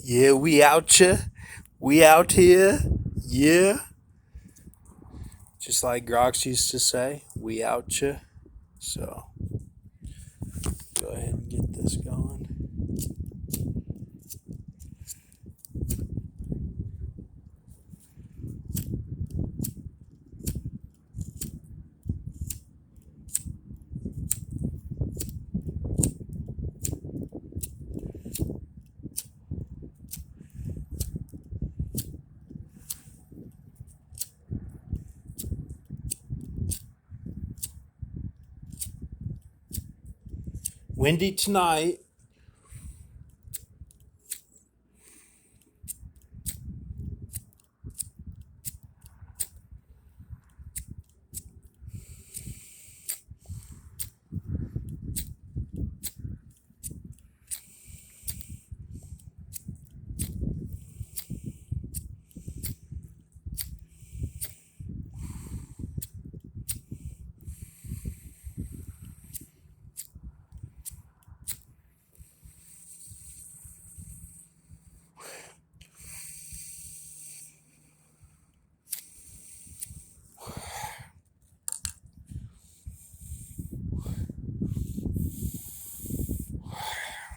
Yeah, we out here. We out here. Yeah. Just like Grox used to say, we out here. So go ahead and get this going. Windy tonight.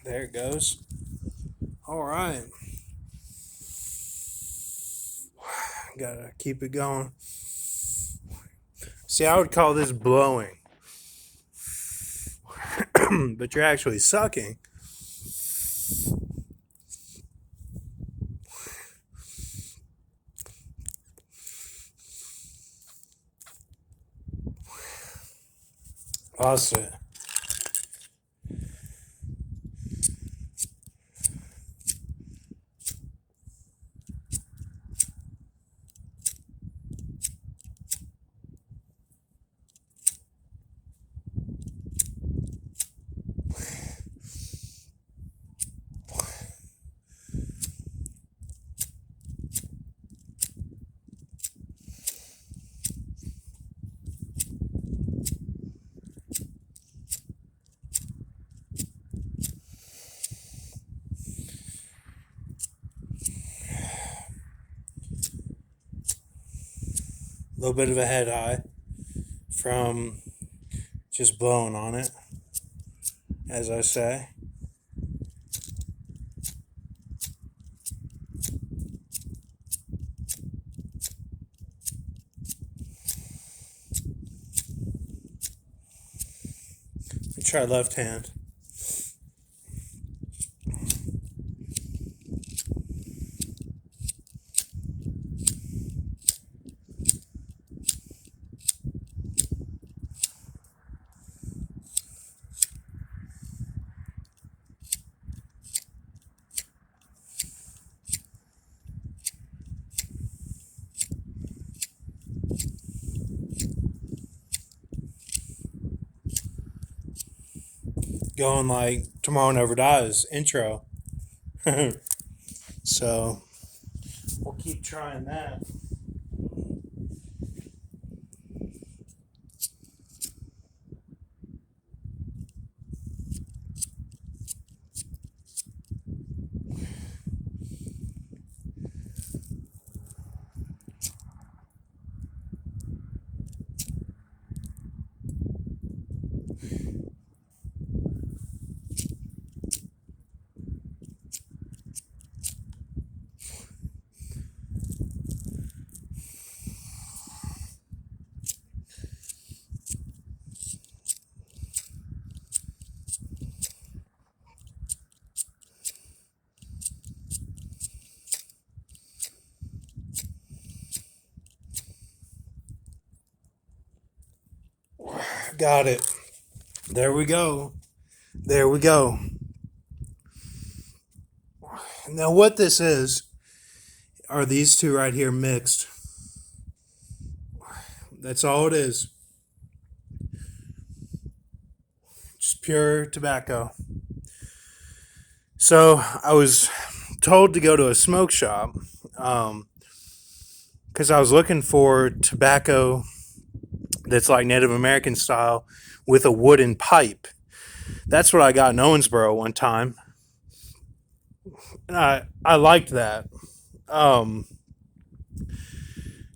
There it goes. All right. Gotta keep it going. See, I would call this blowing, but you're actually sucking. Awesome. A little bit of a head high from just blowing on it, as I say. Try left hand. Going like Tomorrow Never Dies intro. So we'll keep trying that. Got it. There we go. There we go. Now, what this is are these two right here mixed. That's all it is. Just pure tobacco. So, I was told to go to a smoke shop because I was looking for tobacco that's like Native American style with a wooden pipe. That's what I got in Owensboro one time. And I liked that. Um,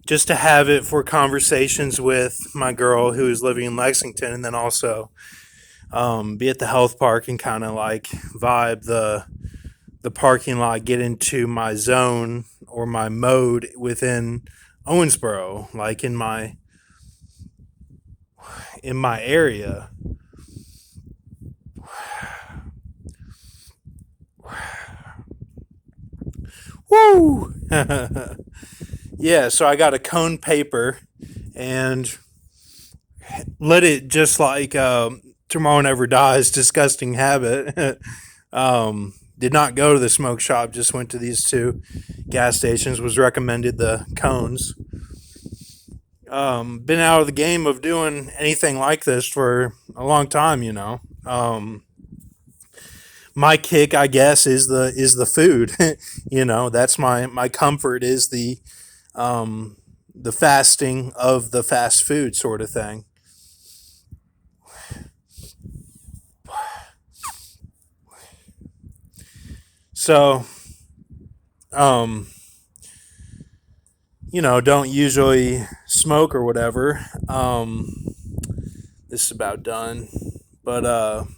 just to have it for conversations with my girl who is living in Lexington, and then also be at the health park and kind of like vibe the parking lot, get into my zone or my mode within Owensboro, like in my area. Woo! Yeah, so I got a cone paper and let it just like Tomorrow Never Dies, disgusting habit. Did not go to the smoke shop, just went to these two gas stations, was recommended the cones. Been out of the game of doing anything like this for a long time, you know. My kick, I guess, is the food. You know, that's my comfort is the fasting of the fast food sort of thing. So, um, don't usually smoke or whatever. This is about done, but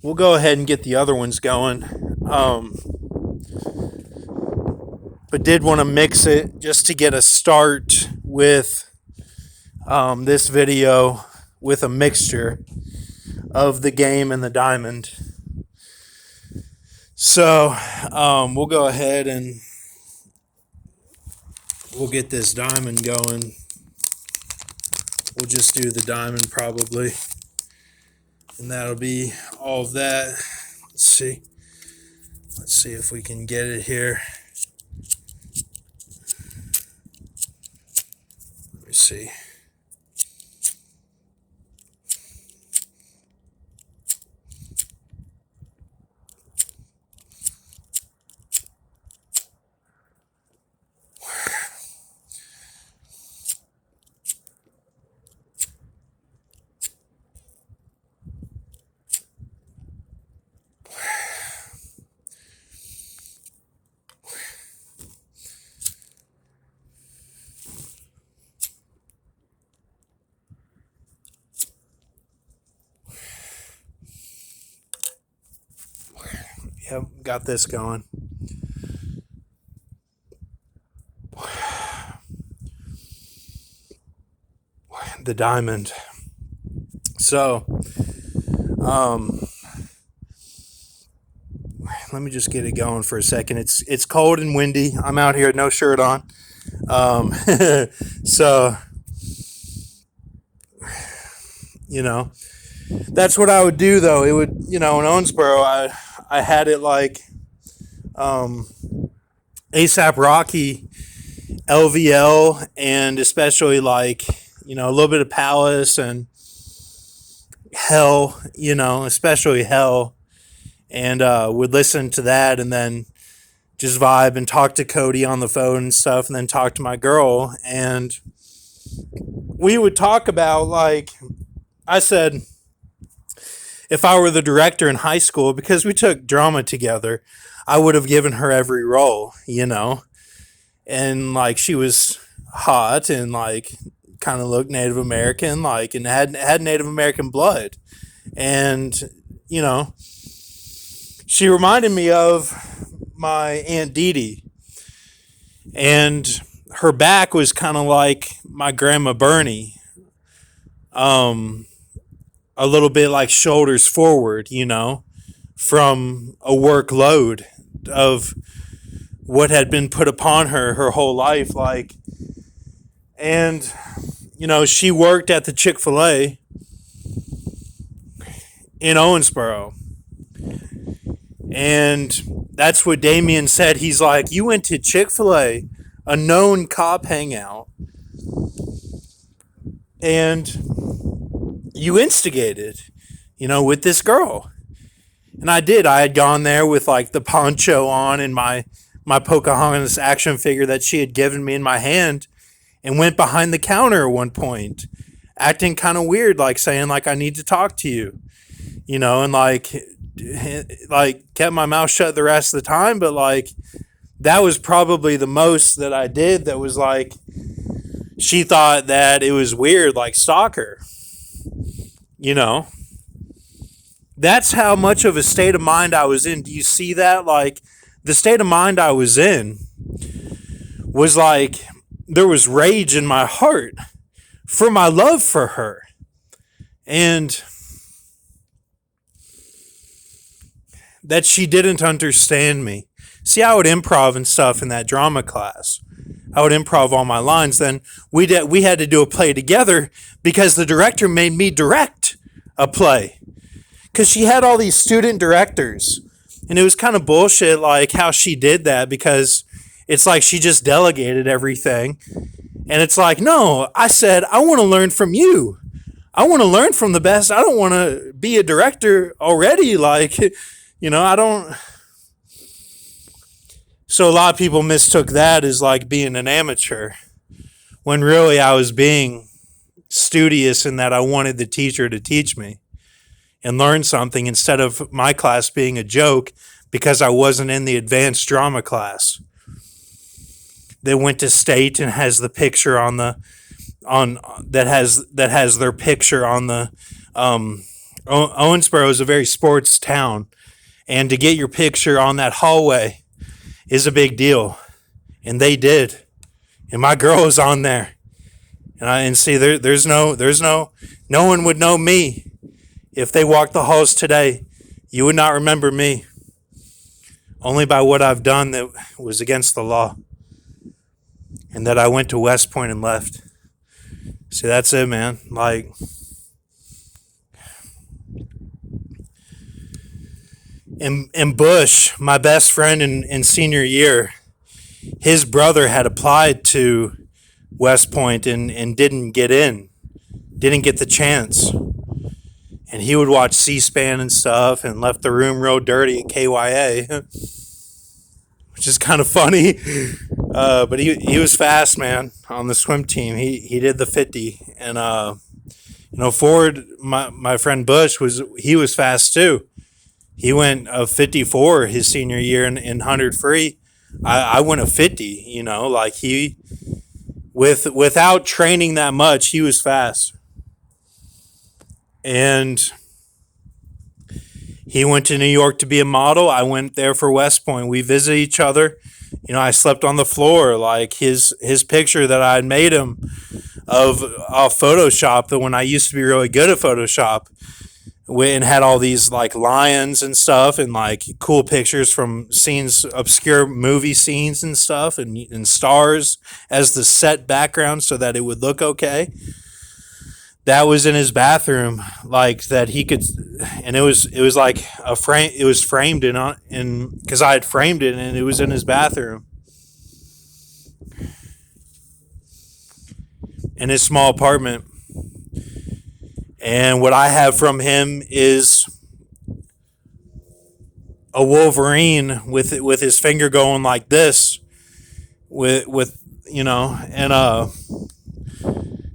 we'll go ahead and get the other ones going. But did want to mix it just to get a start with this video with a mixture of the game and the diamond. So we'll go ahead and we'll get this diamond going. We'll just do the diamond probably. And that'll be all of that. Let's see. Let's see if we can get it here. Let me see. Yep, got this going. The diamond. So, let me just get it going for a second. It's cold and windy. I'm out here, no shirt on. Um, so, you know, that's what I would do though. It would, in Owensboro, I had it like um, ASAP Rocky, LVL, and especially like a little bit of Palace and Hell. Especially Hell, and would listen to that and then just vibe and talk to Cody on the phone and stuff, and then talk to my girl, and we would talk about like I said, if I were the director in high school, because we took drama together, I would have given her every role, and like she was hot and like kind of looked Native American, like, and had Native American blood, and you know she reminded me of my Aunt Dee Dee, and her back was kind of like my grandma Bernie, um, a little bit like shoulders forward, from a workload of what had been put upon her whole life, like, and she worked at the Chick-fil-A in Owensboro. And that's what Damien said. He's like, you went to Chick-fil-A, a known cop hangout, and you instigated, with this girl. And I did. I had gone there with like the poncho on and my Pocahontas action figure that she had given me in my hand, and went behind the counter at one point, acting kind of weird, like saying like, I need to talk to you, and like like kept my mouth shut the rest of the time, but like that was probably the most that I did that was like she thought that it was weird, like stalker. You know, that's how much of a state of mind I was in. Do you see that? Like the state of mind I was in was like there was rage in my heart for my love for her. And that she didn't understand me. See, I would improv and stuff in that drama class. I would improv all my lines. Then we had to do a play together because the director made me direct a play. Because she had all these student directors. And it was kind of bullshit like how she did that because it's like she just delegated everything. And it's like, no, I said, I want to learn from you. I want to learn from the best. I don't want to be a director already. Like, I don't. So a lot of people mistook that as like being an amateur when really I was being studious in that I wanted the teacher to teach me and learn something instead of my class being a joke because I wasn't in the advanced drama class. They went to state and has the picture on the that has their picture on the Owensboro is a very sports town, and to get your picture on that hallway is a big deal, and they did, and my girl is on there, and see there's no one would know me if they walked the halls today. You would not remember me, only by what I've done that was against the law, and that I went to West Point and left. See, that's it, man. Like, in Bush, my best friend in senior year, his brother had applied to West Point and didn't get in, didn't get the chance. And he would watch C-SPAN and stuff and left the room real dirty at KYA, which is kind of funny. But he was fast, man, on the swim team. He did the 50. And, Ford, my friend Bush, he was fast too. He went a 54 his senior year in 100 free. I went a 50, like without training that much, he was fast. And he went to New York to be a model. I went there for West Point. We visited each other. I slept on the floor. Like his picture that I had made him of Photoshop, that when I used to be really good at Photoshop, and had all these like lions and stuff and like cool pictures from scenes, obscure movie scenes and stuff, and stars as the set background so that it would look okay. That was in his bathroom, like that he could, and it was like a frame. It was framed in because I had framed it, and it was in his bathroom, in his small apartment. And what I have from him is a Wolverine with his finger going like this, with and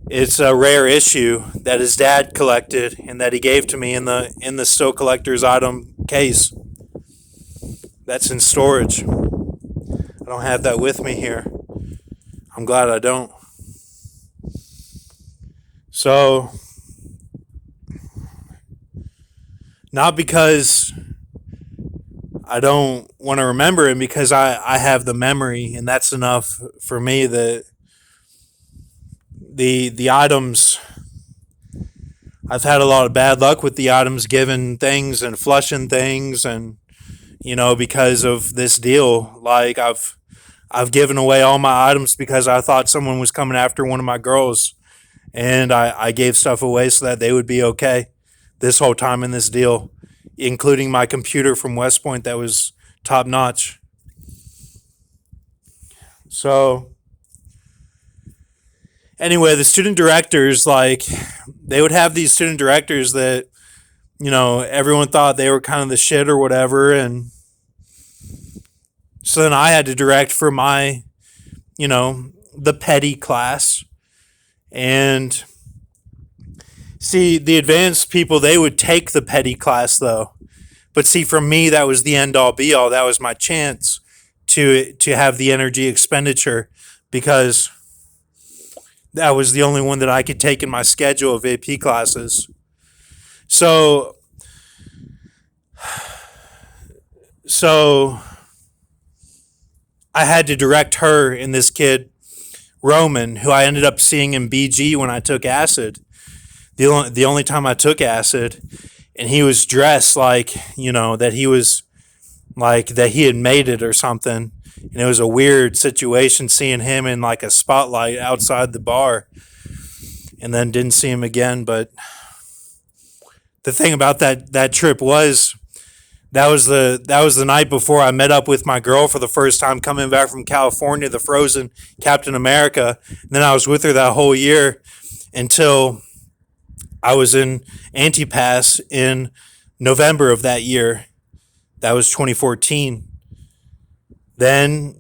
it's a rare issue that his dad collected and that he gave to me in the still collector's item case. That's in storage. I don't have that with me here. I'm glad I don't. So, not because I don't want to remember him, because I have the memory, and that's enough for me. That the items, I've had a lot of bad luck with the items, given things and flushing things, and because of this deal, like I've given away all my items because I thought someone was coming after one of my girls, and I gave stuff away so that they would be okay this whole time in this deal, including my computer from West Point that was top notch. So anyway, the student directors, like, they would have these student directors that, everyone thought they were kind of the shit or whatever. And so then I had to direct for my, the petty class. And see, the advanced people, they would take the petty class though, But see, for me, that was the end all be all. That was my chance to have the energy expenditure, because that was the only one that I could take in my schedule of AP classes. So so I had to direct her and this kid Roman, who I ended up seeing in BG when I took acid. The only time I took acid, and he was dressed like, that he was like that he had made it or something. And it was a weird situation seeing him in like a spotlight outside the bar, and then didn't see him again. But the thing about that trip was that was the night before I met up with my girl for the first time, coming back from California, the frozen Captain America. And then I was with her that whole year until I was in Antipas in November of that year. That was 2014. Then,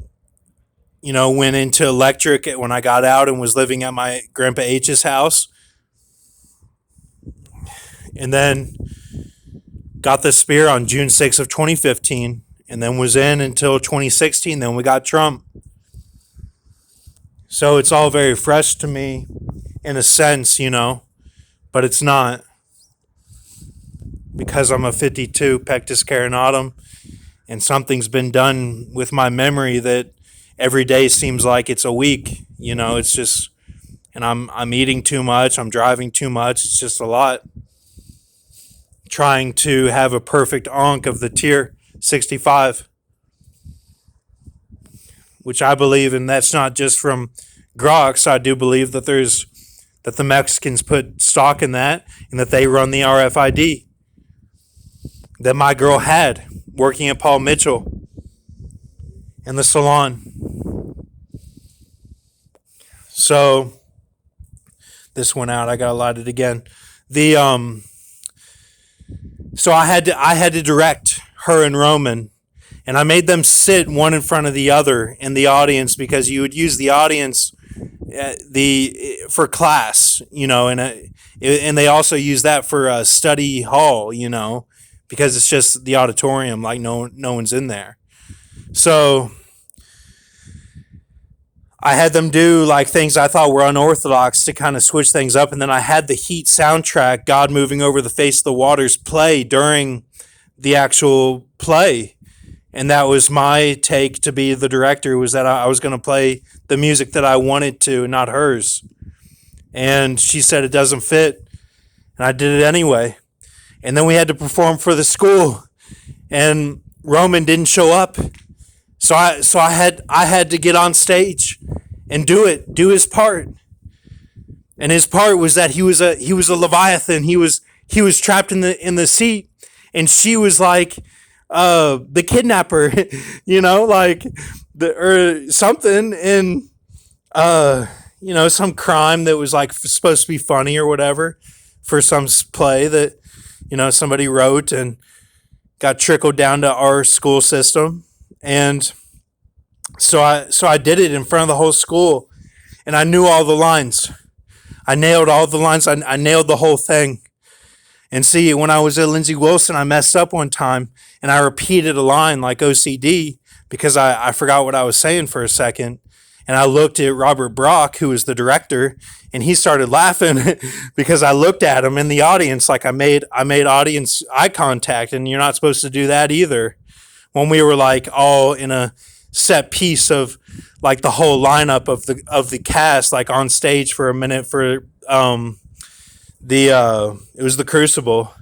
went into electric when I got out and was living at my Grandpa H's house. And then got the spear on June 6th of 2015, and then was in until 2016. Then we got Trump. So it's all very fresh to me in a sense, but it's not, because I'm a 52 pectus carinatum, and something's been done with my memory that every day seems like it's a week. It's just, and I'm eating too much, I'm driving too much, it's just a lot. Trying to have a perfect onk of the tier 65, which I believe, and that's not just from Grox, I do believe that the Mexicans put stock in that, and that they run the RFID that my girl had working at Paul Mitchell in the salon. So this went out. I got to light it again. So I had to direct her and Roman, and I made them sit one in front of the other in the audience, because you would use the audience for class, and they also use that for a study hall, because it's just the auditorium, like no one's in there. So I had them do like things I thought were unorthodox to kind of switch things up. And then I had the Heat soundtrack, God Moving Over the Face of the Waters, play during the actual play. And that was my take to be the director, was that I was going to play the music that I wanted to, not hers. And she said it doesn't fit. And I did it anyway. And then we had to perform for the school. And Roman didn't show up. So I had to get on stage and do his part. And his part was that he was a Leviathan. He was trapped in the seat, and she was like the kidnapper, like or something, and some crime that was like supposed to be funny or whatever for some play that somebody wrote and got trickled down to our school system. And so I did it in front of the whole school, and I knew all the lines. I nailed all the lines. I nailed the whole thing. And see, when I was at Lindsey Wilson, I messed up one time, and I repeated a line like OCD because I forgot what I was saying for a second. And I looked at Robert Brock, who was the director, and he started laughing because I looked at him in the audience like I made audience eye contact, and you're not supposed to do that either. When we were like all in a set piece of like the whole lineup of the cast, like on stage for a minute for it was the Crucible.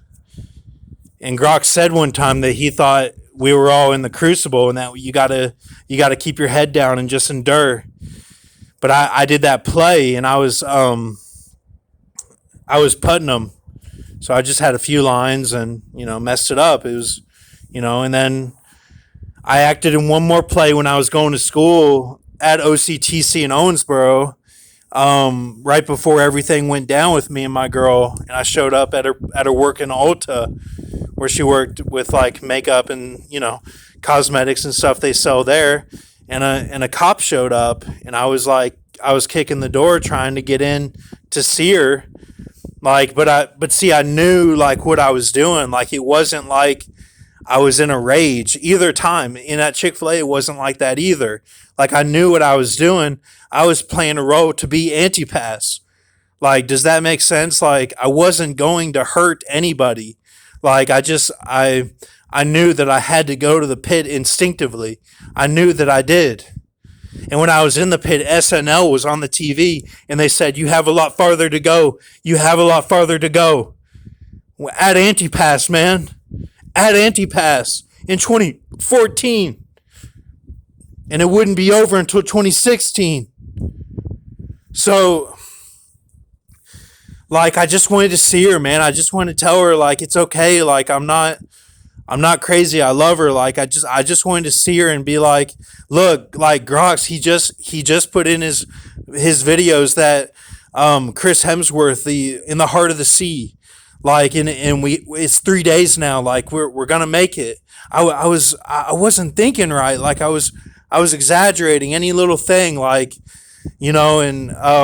And Grok said one time that he thought we were all in the Crucible, and that you gotta keep your head down and just endure. But I did that play, and I was Putnam, so I just had a few lines and messed it up. It was and then I acted in one more play when I was going to school at OCTC in Owensboro, right before everything went down with me and my girl, and I showed up at her work in Ulta, where she worked with like makeup and cosmetics and stuff they sell there, and a cop showed up, and I was kicking the door trying to get in to see her, like, but see, I knew like what I was doing. Like, it wasn't like I was in a rage either time. In that Chick-fil-A, it wasn't like that either. Like I knew what I was doing. I was playing a role to be Antipas. Like, does that make sense? Like, I wasn't going to hurt anybody. Like, I knew that I had to go to the pit instinctively. I knew that I did. And when I was in the pit, SNL was on the TV and they said, "You have a lot farther to go. You have a lot farther to go." At Antipas, man. At Antipas in 2014. And it wouldn't be over until 2016. So, like, I just wanted to see her, man. I just wanted to tell her, like, it's okay. Like, I'm not crazy. I love her. Like, I just wanted to see her and be like, look, like Grox, he just put in his videos that Chris Hemsworth, the In the Heart of the Sea, like, and we it's 3 days now. Like, we're gonna make it. I wasn't thinking right. Like, I was exaggerating any little thing, like, and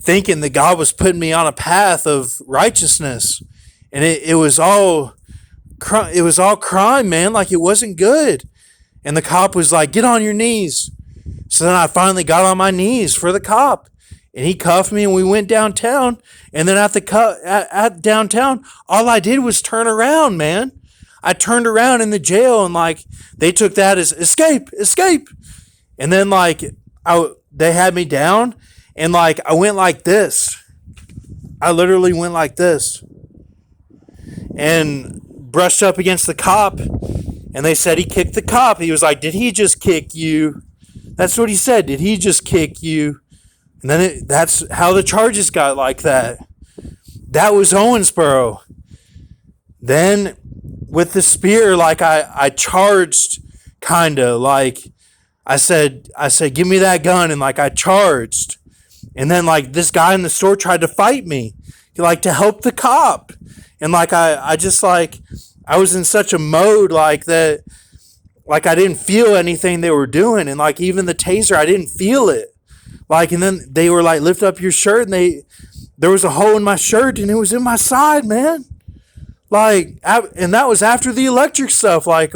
thinking that God was putting me on a path of righteousness, and it was all crime, man. Like, it wasn't good. And the cop was like, "Get on your knees." So then I finally got on my knees for the cop, and he cuffed me, and we went downtown. And then at downtown, all I did was turn around, man. I turned around in the jail, and like they took that as escape, escape. And then like they had me down, and like I went like this. I literally went like this, and brushed up against the cop. And they said he kicked the cop. He was like, "Did he just kick you?" That's what he said. "Did he just kick you?" And then that's how the charges got like that. That was Owensboro. Then with the spear, like I charged, kind of like I said, "Give me that gun," and like I charged. And then like this guy in the store tried to fight me, like to help the cop. And like I just like I was in such a mode like that, like I didn't feel anything they were doing, and like even the taser, I didn't feel it. Like, and then they were like, "Lift up your shirt," and there was a hole in my shirt, and it was in my side, man. Like, and that was after the electric stuff. Like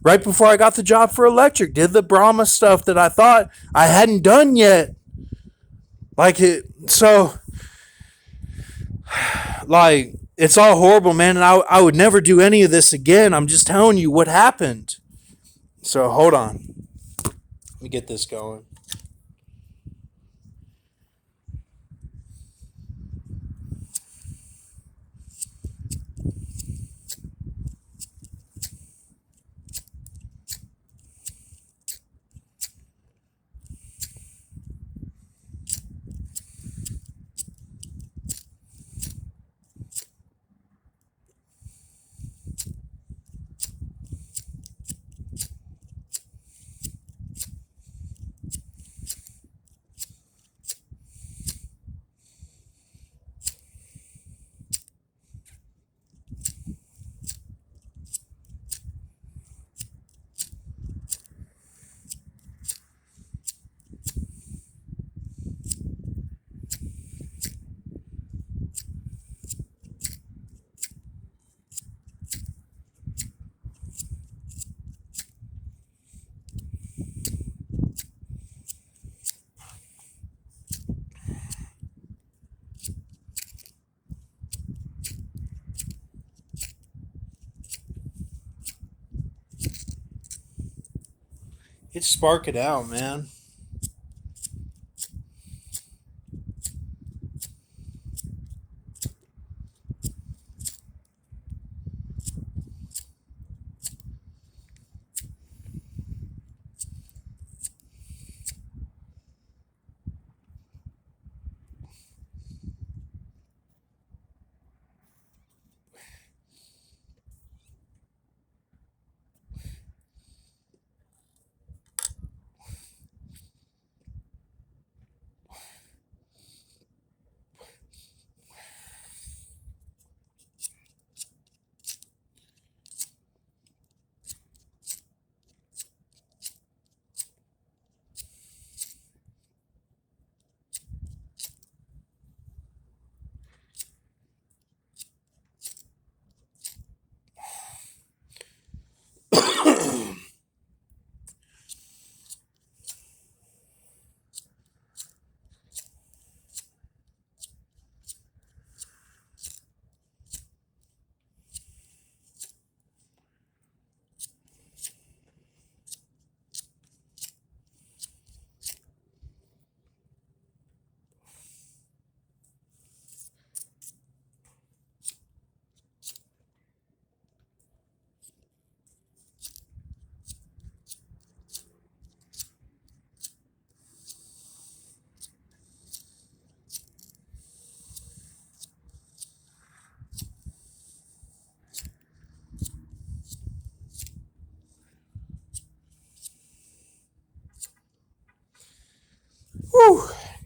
right before I got the job for electric, did the Brahma stuff that I thought I hadn't done yet. Like so like it's all horrible, man, and I would never do any of this again. I'm just telling you what happened. So hold on. Let me get this going. It's spark it out, man.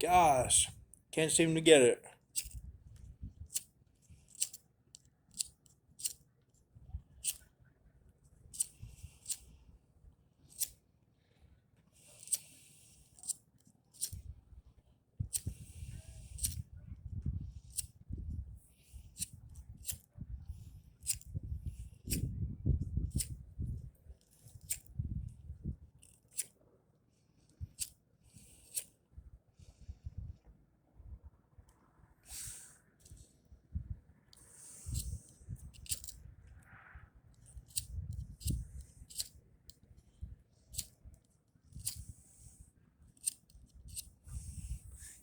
Gosh, can't seem to get it.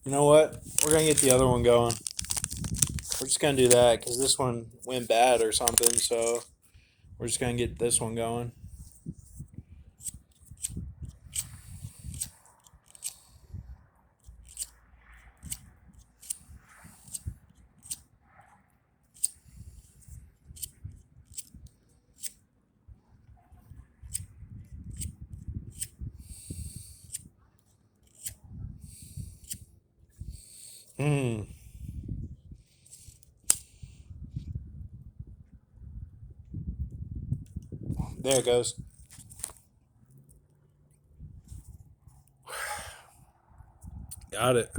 You know what? We're gonna get the other one going. We're just gonna do that because this one went bad or something. So we're just gonna get this one going. Hmm. There it goes. Got it.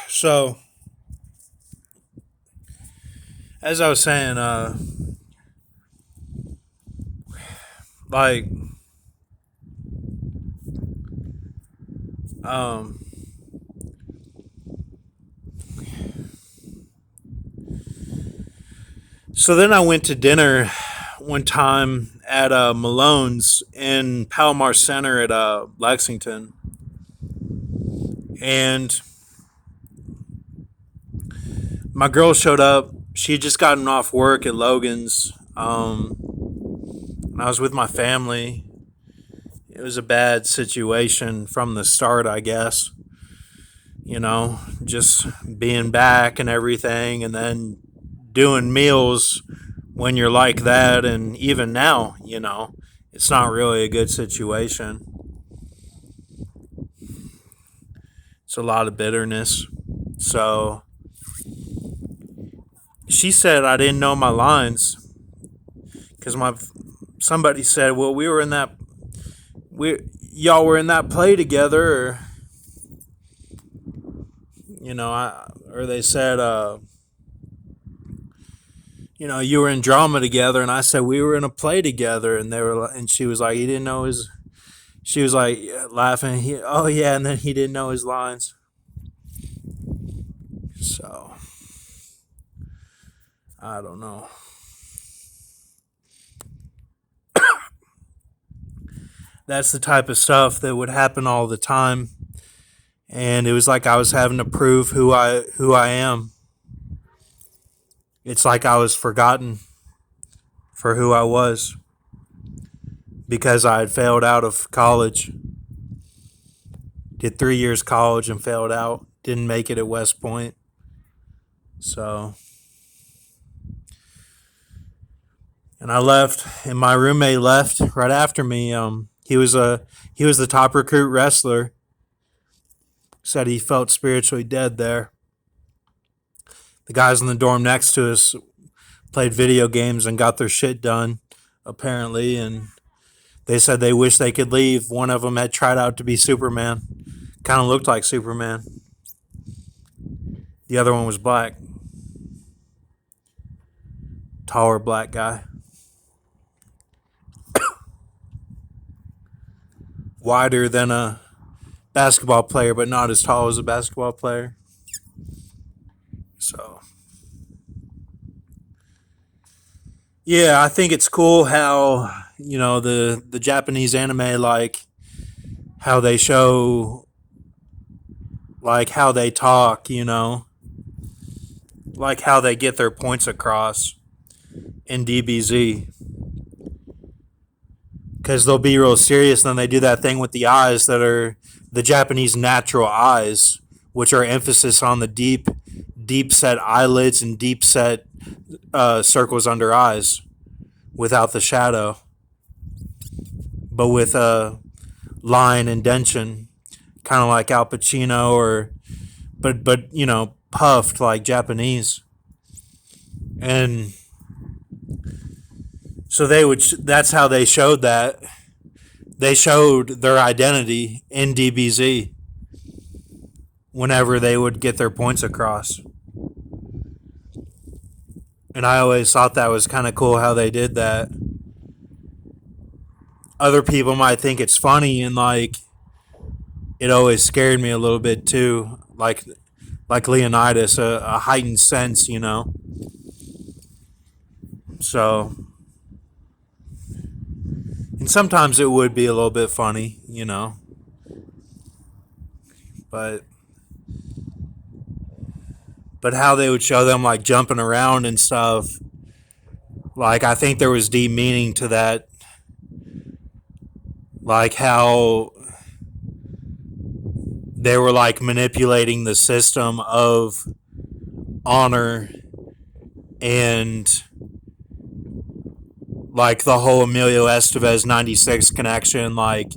So, as I was saying, like, um, so then I went to dinner one time at Malone's in Palomar Center at Lexington, and my girl showed up. She had just gotten off work at Logan's. And I was with my family. It was a bad situation from the start, I guess. You know, just being back and everything, and then doing meals when you're like that. And even now, it's not really a good situation. It's a lot of bitterness. So she said I didn't know my lines because somebody said, "Well, y'all were in that play together," or they said, you were in drama together, and I said we were in a play together, and she was like, he didn't know his. She was like laughing. Oh yeah, and then he didn't know his lines. So I don't know. That's the type of stuff that would happen all the time, and it was like I was having to prove who I am. It's like I was forgotten for who I was because I had failed out of college. Did 3 years college and failed out. Didn't make it at West Point. So, and I left, and my roommate left right after me. He was the top recruit wrestler. Said he felt spiritually dead there. The guys in the dorm next to us played video games and got their shit done, apparently, and they said they wish they could leave. One of them had tried out to be Superman. Kind of looked like Superman. The other one was black. Taller black guy. Wider than a basketball player, but not as tall as a basketball player. So, yeah, I think it's cool how, the Japanese anime, like, how they show, like, how they talk, like how they get their points across in DBZ. because they'll be real serious. And then they do that thing with the eyes that are the Japanese natural eyes, which are emphasis on the deep set eyelids and deep set circles under eyes without the shadow, but with a line indentation, kind of like Al Pacino, or but puffed like Japanese. And so they would. That's how they showed that. They showed their identity in DBZ whenever they would get their points across. And I always thought that was kind of cool how they did that. Other people might think it's funny, and like it always scared me a little bit too. Like Leonidas, a heightened sense, So, and sometimes it would be a little bit funny, but how they would show them like jumping around and stuff, like I think there was deep meaning to that, like how they were like manipulating the system of honor and like the whole Emilio Estevez 96 connection, like,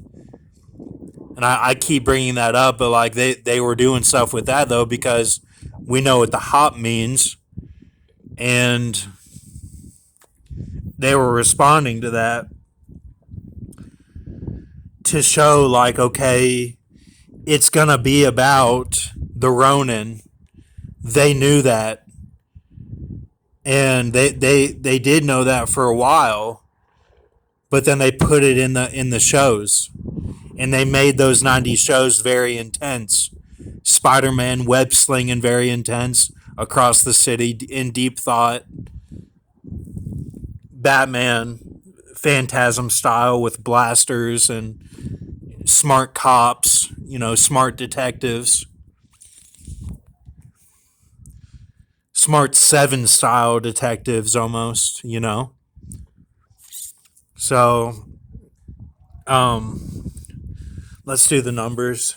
and I keep bringing that up, but like they were doing stuff with that though, because we know what the hop means, and they were responding to that to show like, okay, it's gonna be about the Ronin. They knew that, and they did know that for a while, but then they put it in the shows, and they made those 90s shows very intense. Spider-Man web slinging very intense across the city in deep thought. Batman Phantasm style with blasters and smart cops, smart detectives. Smart Seven style detectives almost, So, let's do the numbers.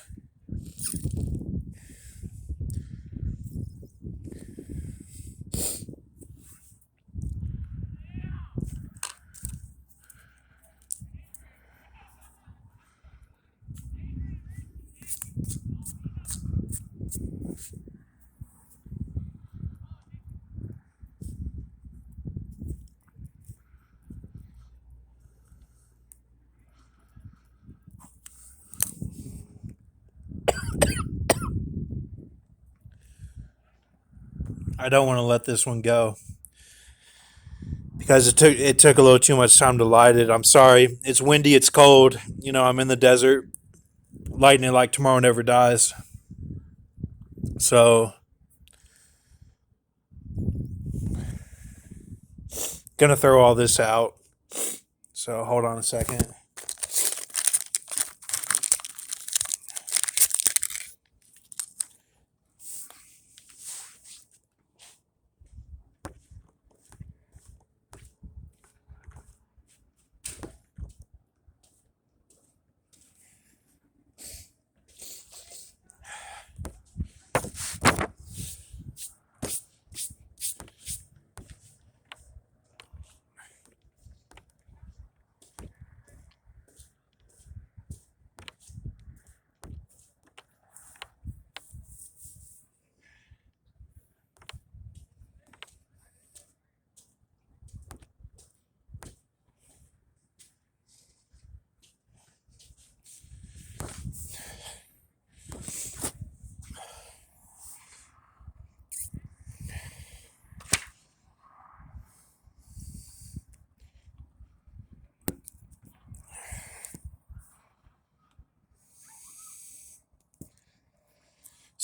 I don't want to let this one go because it took a little too much time to light it. I'm sorry. It's windy. It's cold. I'm in the desert. Lighting it like tomorrow never dies. So, gonna throw all this out. So hold on a second.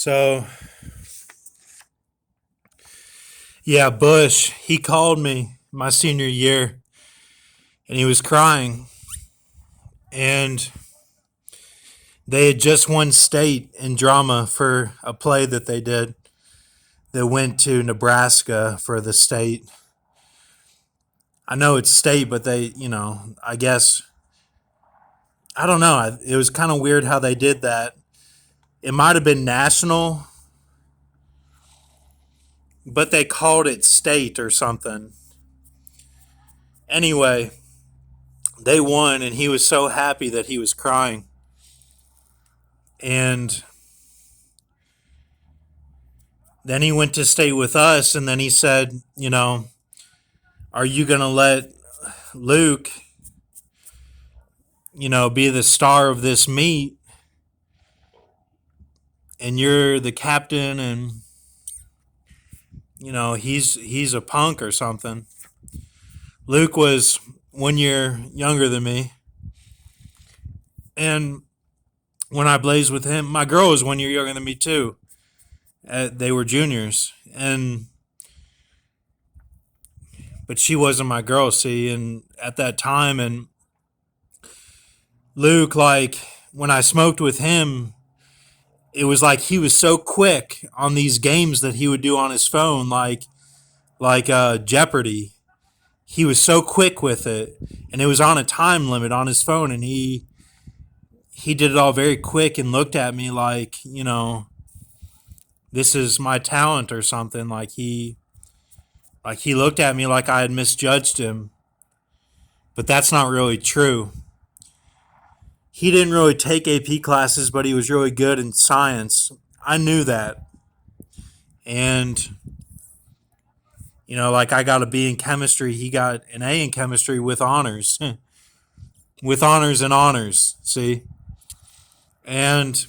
So, yeah, Bush, he called me my senior year and he was crying. And they had just won state in drama for a play that they did that went to Nebraska for the state. I know it's state, but they, I guess I don't know. It was kind of weird how they did that. It might have been national, but they called it state or something. Anyway, they won, and he was so happy that he was crying. And then he went to state with us, and then he said, are you going to let Luke, be the star of this meet? And you're the captain, and he's a punk or something. Luke was 1 year younger than me, and when I blazed with him, my girl was 1 year younger than me too. They were juniors, but she wasn't my girl, see, and at that time, and Luke, like, when I smoked with him, it was like he was so quick on these games that he would do on his phone, like Jeopardy. He was so quick with it, and it was on a time limit on his phone, and he did it all very quick and looked at me like, this is my talent or something. Like he looked at me like I had misjudged him. But that's not really true. He didn't really take AP classes, but he was really good in science. I knew that. And, like I got a B in chemistry. He got an A in chemistry with honors. With honors and honors, see? And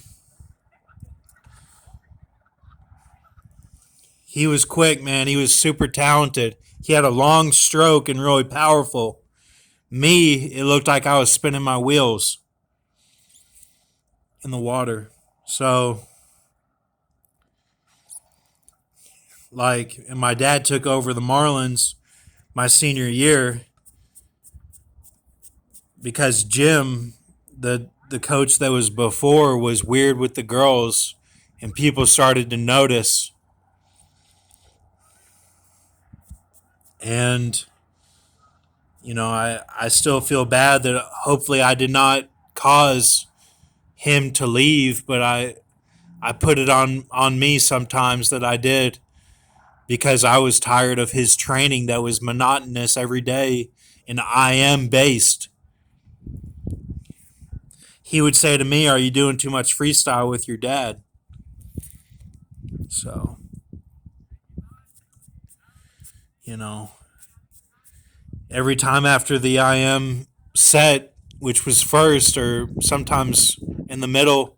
he was quick, man. He was super talented. He had a long stroke and really powerful. Me, it looked like I was spinning my wheels in the water. So, and my dad took over the Marlins my senior year because Jim, the coach that was before, was weird with the girls, and people started to notice. And, I still feel bad that hopefully I did not cause him to leave, but I put it on me sometimes that I did, because I was tired of his training that was monotonous every day and IM based. He would say to me, "Are you doing too much freestyle with your dad?" So, every time after the IM set, which was first or sometimes in the middle,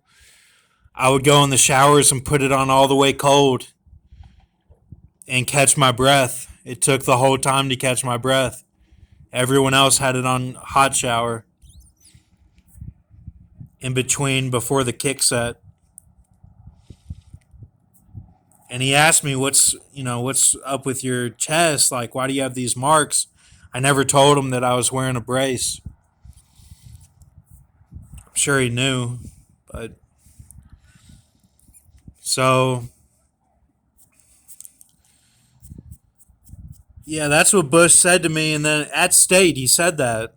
I would go in the showers and put it on all the way cold and catch my breath. It took the whole time to catch my breath. Everyone else had it on hot shower in between before the kick set. And he asked me, what's up with your chest? Like, why do you have these marks? I never told him that I was wearing a brace. I'm sure he knew, but so yeah, that's what Bush said to me. And then at state, he said that.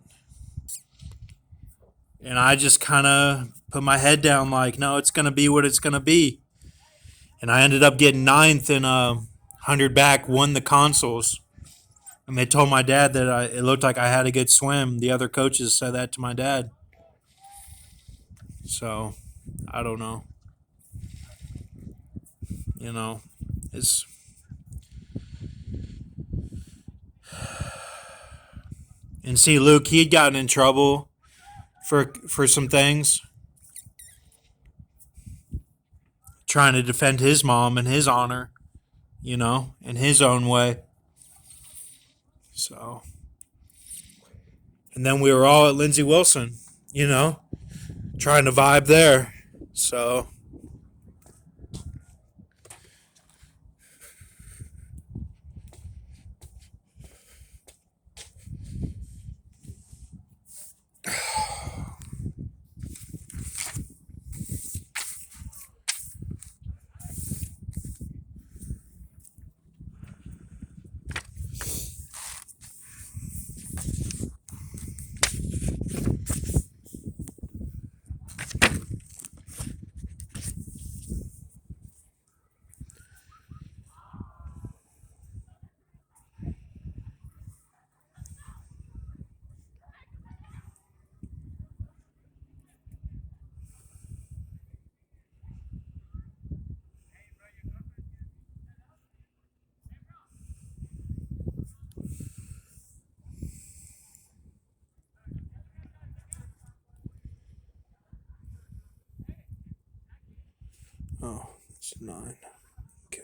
And I just kind of put my head down like, no, it's going to be what it's going to be. And I ended up getting ninth in 100 back, won the consoles. And they told my dad that it looked like I had a good swim. The other coaches said that to my dad. So, I don't know. It's... And see, Luke, he had gotten in trouble for some things, trying to defend his mom and his honor, in his own way. So, and then we were all at Lindsey Wilson, trying to vibe there. So, It's 9. Okay.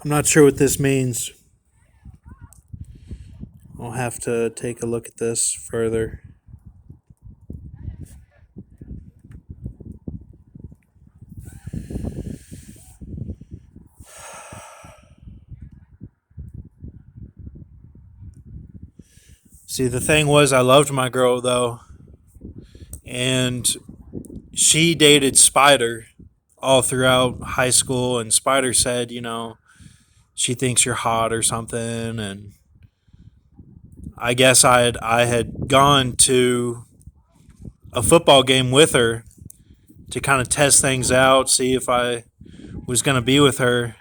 I'm not sure what this means. I'll have to take a look at this further. See, the thing was, I loved my girl, though, and she dated Spider all throughout high school, and Spider said, she thinks you're hot or something, and I guess I had gone to a football game with her to kind of test things out, see if I was going to be with her.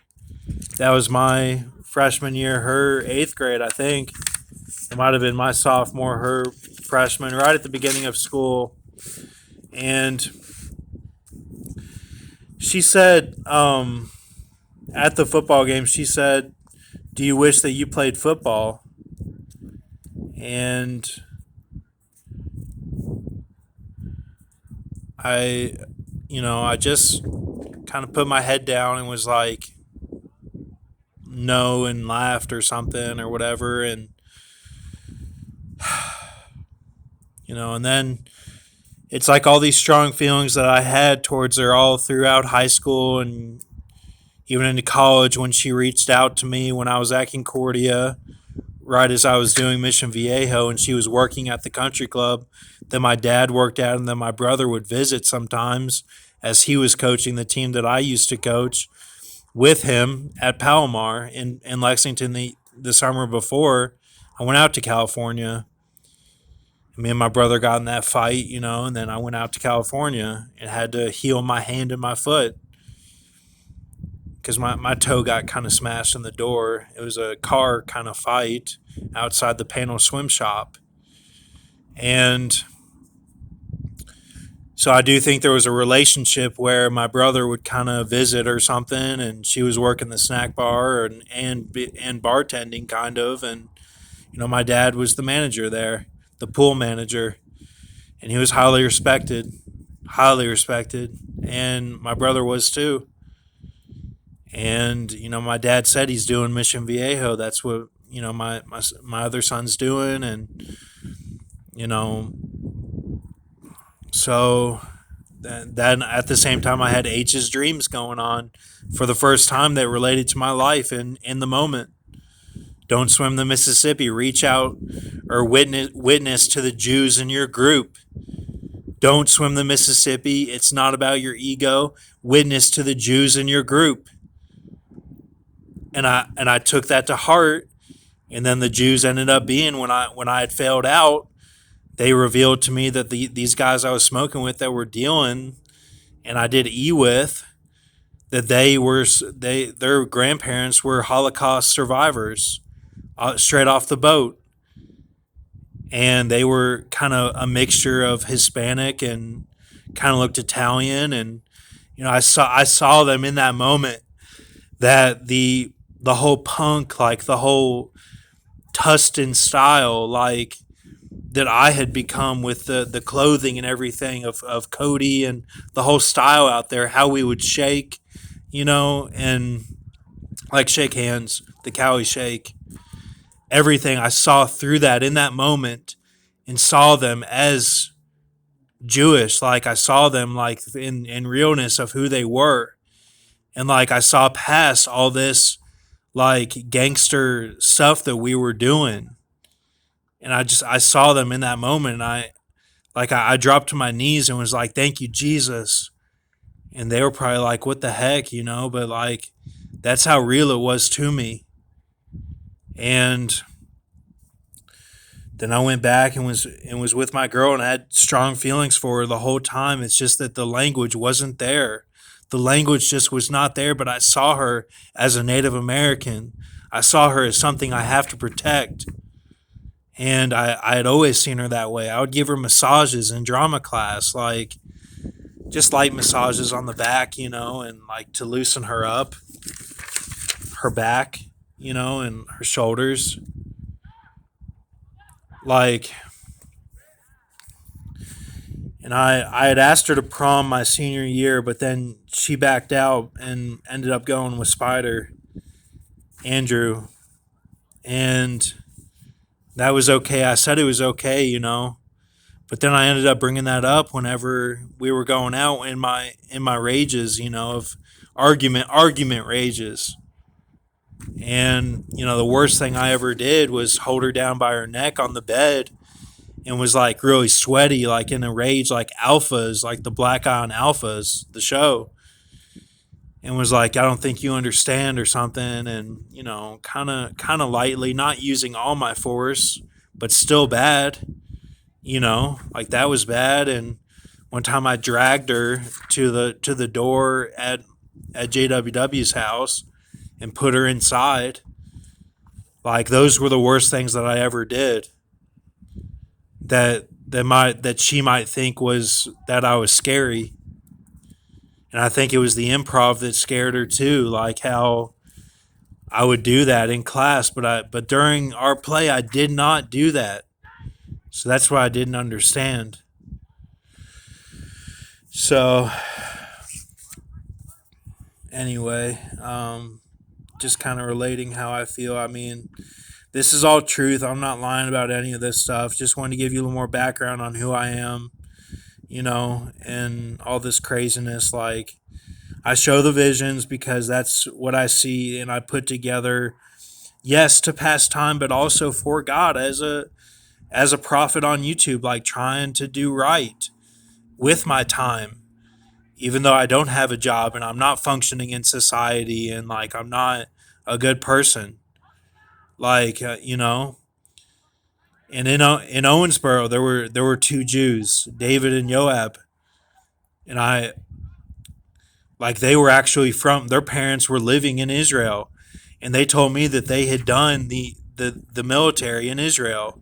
That was my freshman year, her eighth grade, I think. It might have been my sophomore, her freshman, right at the beginning of school. And she said, at the football game, she said, "Do you wish that you played football?" And I, I just kind of put my head down and was like, no, and laughed or something or whatever. And, and then it's like all these strong feelings that I had towards her all throughout high school and even into college when she reached out to me when I was at Concordia, right as I was doing Mission Viejo, and she was working at the country club that my dad worked at and then my brother would visit sometimes as he was coaching the team that I used to coach with him at Palomar in Lexington the summer before I went out to California. Me and my brother got in that fight, and then I went out to California and had to heal my hand and my foot because my toe got kind of smashed in the door. It was a car kind of fight outside the Panel Swim Shop. And so I do think there was a relationship where my brother would kind of visit or something, and she was working the snack bar and bartending kind of, and my dad was the manager there, the pool manager, and he was highly respected, and my brother was too. And my dad said he's doing Mission Viejo. That's what my other son's doing, and so then at the same time I had H's dreams going on for the first time that related to my life in the moment. Don't swim the Mississippi. Reach out or witness to the Jews in your group. Don't swim the Mississippi. It's not about your ego. Witness to the Jews in your group. And I took that to heart. And then the Jews ended up being when I had failed out, they revealed to me that these guys I was smoking with that were dealing, and I did with, that their grandparents were Holocaust survivors, straight off the boat, and they were kind of a mixture of Hispanic and kind of looked Italian, and I saw them in that moment that the whole punk, like the whole Tustin style, like that I had become with the clothing and everything of Cody and the whole style out there, how we would shake, and like shake hands, the Cowie shake, everything I saw through that in that moment and saw them as Jewish. Like I saw them like in realness of who they were. And like I saw past all this like gangster stuff that we were doing. And I saw them in that moment, and I dropped to my knees and was like, "Thank you, Jesus." And they were probably like, "What the heck," but like that's how real it was to me. And Then I went back and was with my girl, and I had strong feelings for her the whole time. It's just that the language wasn't there. The language just was not there, but I saw her as a Native American. I saw her as something I have to protect. And I had always seen her that way. I would give her massages in drama class, like just light massages on the back, and like to loosen her up, her back, and her shoulders. Like, and I had asked her to prom my senior year, but then she backed out and ended up going with Spider, Andrew. And that was okay. I said it was okay. But then I ended up bringing that up whenever we were going out in my rages, of argument rages. And the worst thing I ever did was hold her down by her neck on the bed and was like really sweaty, like in a rage, like Alphas, like the Black Eye on Alphas, the show, and was like, I don't think you understand or something, and kind of lightly, not using all my force, but still bad, like that was bad. And one time I dragged her to the door at JWW's house and put her inside. Like those were the worst things that I ever did. That she might think was that I was scary. And I think it was the improv that scared her too, like how I would do that in class, but during our play I did not do that. So that's why I didn't understand. So anyway, just kind of relating how I feel. I mean, this is all truth. I'm not lying about any of this stuff. Just wanted to give you a little more background on who I am, and all this craziness. Like, I show the visions because that's what I see, and I put together, yes, to pass time, but also for God as a prophet on YouTube, like trying to do right with my time, even though I don't have a job and I'm not functioning in society and like I'm not a good person. Like, and in Owensboro there were two Jews, David and Joab, and I like they were actually from their parents were living in Israel, and they told me that they had done the military in Israel,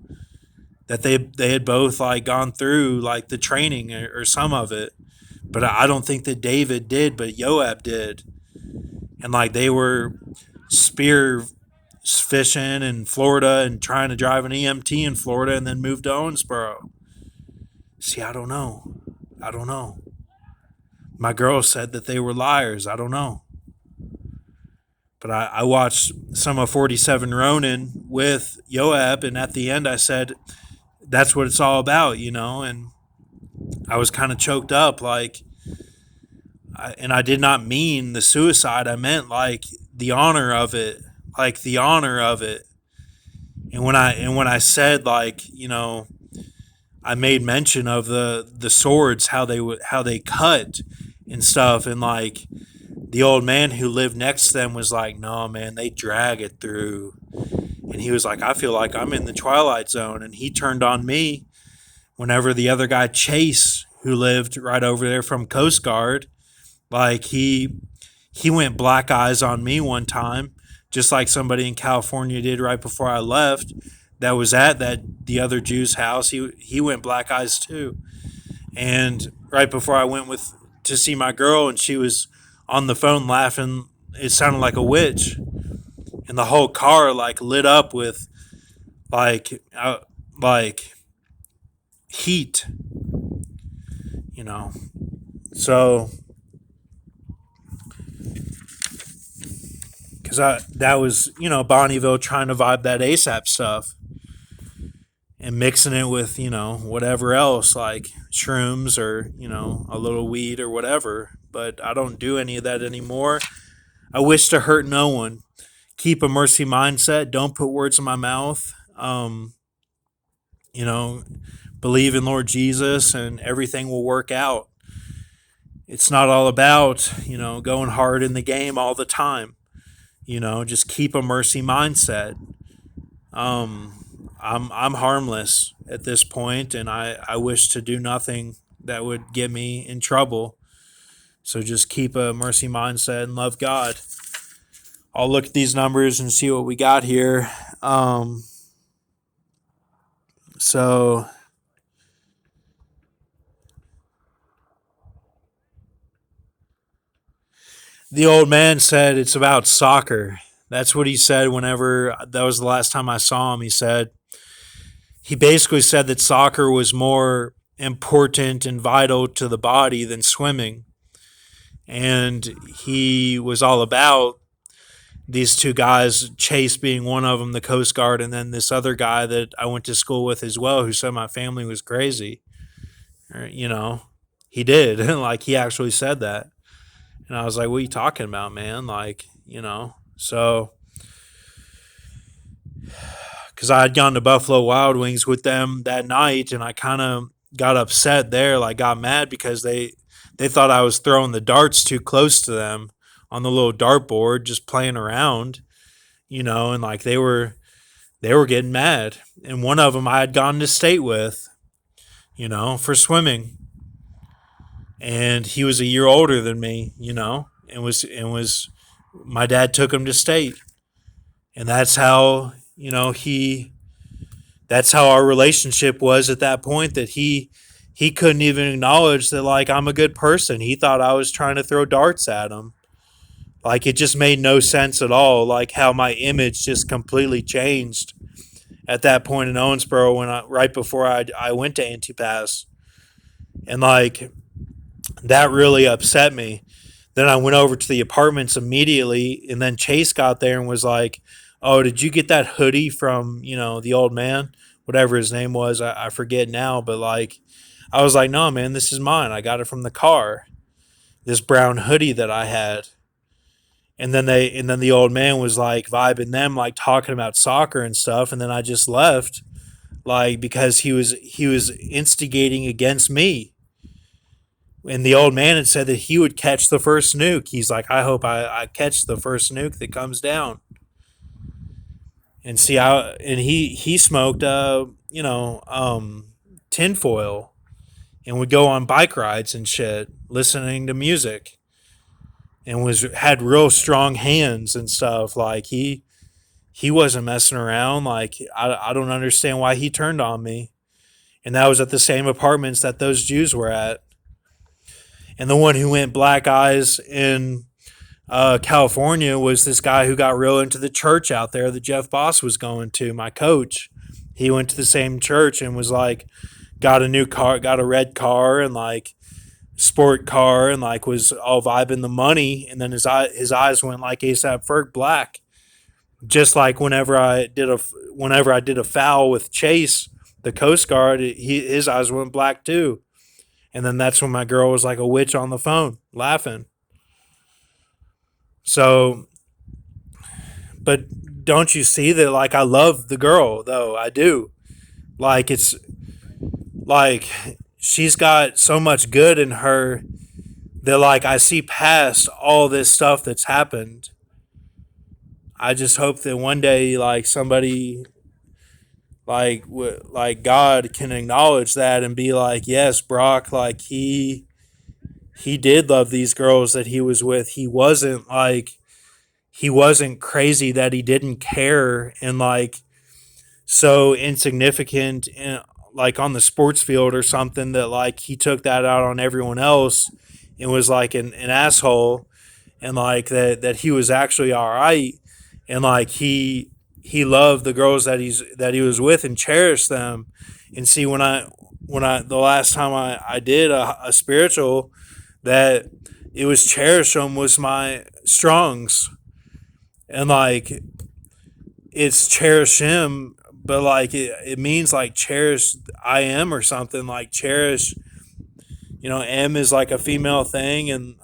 that they had both like gone through like the training or some of it, but I don't think that David did, but Joab did, and like they were spear fishing in Florida and trying to drive an EMT in Florida and then moved to Owensboro. See, I don't know. I don't know. My girl said that they were liars. I don't know. But I watched some of 47 Ronin with Joab, and at the end I said, that's what it's all about, and I was kind of choked up, like, and I did not mean the suicide. I meant like the honor of it, like the honor of it. And when I said like, I made mention of the swords, how they cut and stuff, and like the old man who lived next to them was like, no man, they drag it through. And he was like, I feel like I'm in the Twilight Zone. And he turned on me whenever the other guy, Chase, who lived right over there from Coast Guard, like he went black eyes on me one time, just like somebody in California did right before I left. That was at the other Jew's house. He went black eyes too. And right before I went to see my girl, and she was on the phone laughing, it sounded like a witch, and the whole car like lit up with like heat, you know. So because that was Bonneville trying to vibe that ASAP stuff and mixing it with whatever else like shrooms or a little weed or whatever. But I don't do any of that anymore. I wish to hurt no one. Keep a mercy mindset. Don't put words in my mouth. You know, believe in Lord Jesus and everything will work out. It's not all about, going hard in the game all the time. Just keep a mercy mindset. I'm harmless at this point, and I wish to do nothing that would get me in trouble. So just keep a mercy mindset and love God. I'll look at these numbers and see what we got here. So the old man said it's about soccer. That's what he said whenever that was the last time I saw him. He basically said that soccer was more important and vital to the body than swimming. And he was all about these two guys, Chase being one of them, the Coast Guard, and then this other guy that I went to school with as well, who said my family was crazy. You know, he did. Like, he actually said that. And I was like, what are you talking about, man? Like, so because I had gone to Buffalo Wild Wings with them that night, and I kind of got upset there, like got mad because they thought I was throwing the darts too close to them on the little dartboard, just playing around, and like they were getting mad. And one of them I had gone to state with, for swimming, and he was a year older than me, and was my dad took him to state, and that's how that's how our relationship was at that point. That he couldn't even acknowledge that, like, I'm a good person. He thought I was trying to throw darts at him. Like, it just made no sense at all. Like, how my image just completely changed at that point in Owensboro right before I went to Antipas, and like that really upset me. Then I went over to the apartments immediately, and then Chase got there and was like, "Oh, did you get that hoodie from the old man, whatever his name was? I forget now, but like." I was like, no, man, this is mine. I got it from the car. This brown hoodie that I had. And then the old man was like vibing them, like talking about soccer and stuff. And then I just left, like, because he was instigating against me. And the old man had said that he would catch the first nuke. He's like, I hope I catch the first nuke that comes down. And see how, and he smoked tinfoil, and would go on bike rides and shit, listening to music, and had real strong hands and stuff. Like, he wasn't messing around. Like, I don't understand why he turned on me. And that was at the same apartments that those Jews were at. And the one who went black eyes in California was this guy who got real into the church out there that Jeff Boss was going to, my coach. He went to the same church and was like, got a new car, got a red car, and like sport car, and like was all vibing the money. And then his eyes went like ASAP Ferg black, just like whenever I did a foul with Chase, the Coast Guard, his eyes went black too. And then that's when my girl was like a witch on the phone laughing. So, but don't you see that, like, I love the girl, though? I do. Like, it's like she's got so much good in her that, like, I see past all this stuff that's happened. I just hope that one day, like, somebody like God can acknowledge that and be like, yes, Brock, like, he did love these girls that he was with. He wasn't crazy that he didn't care and like so insignificant in, like, on the sports field or something, that like he took that out on everyone else and was like an asshole, and like that he was actually all right, and like he loved the girls that he was with and cherished them. And see, when I the last time I did a spiritual, that it was cherish them was my Strongs, and like it's cherish him, but like it means like cherish I am or something, like cherish, M is like a female thing, and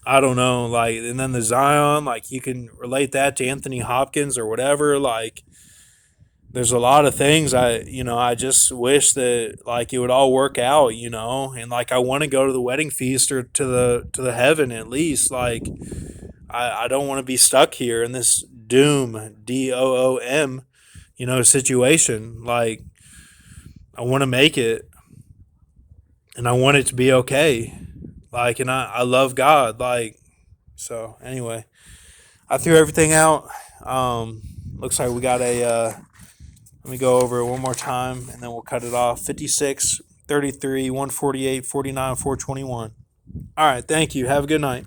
I don't know, like, and then the Zion, like, you can relate that to Anthony Hopkins or whatever. Like, there's a lot of things I just wish that, like, it would all work out, and like I want to go to the wedding feast or to the heaven at least. Like, I don't want to be stuck here in this doom, DOOM, situation. Like, I want to make it and I want it to be okay. Like, and I love God. Like, so anyway, I threw everything out. Looks like we got let me go over it one more time and then we'll cut it off. 56, 33, 148, 49, 421. All right. Thank you. Have a good night.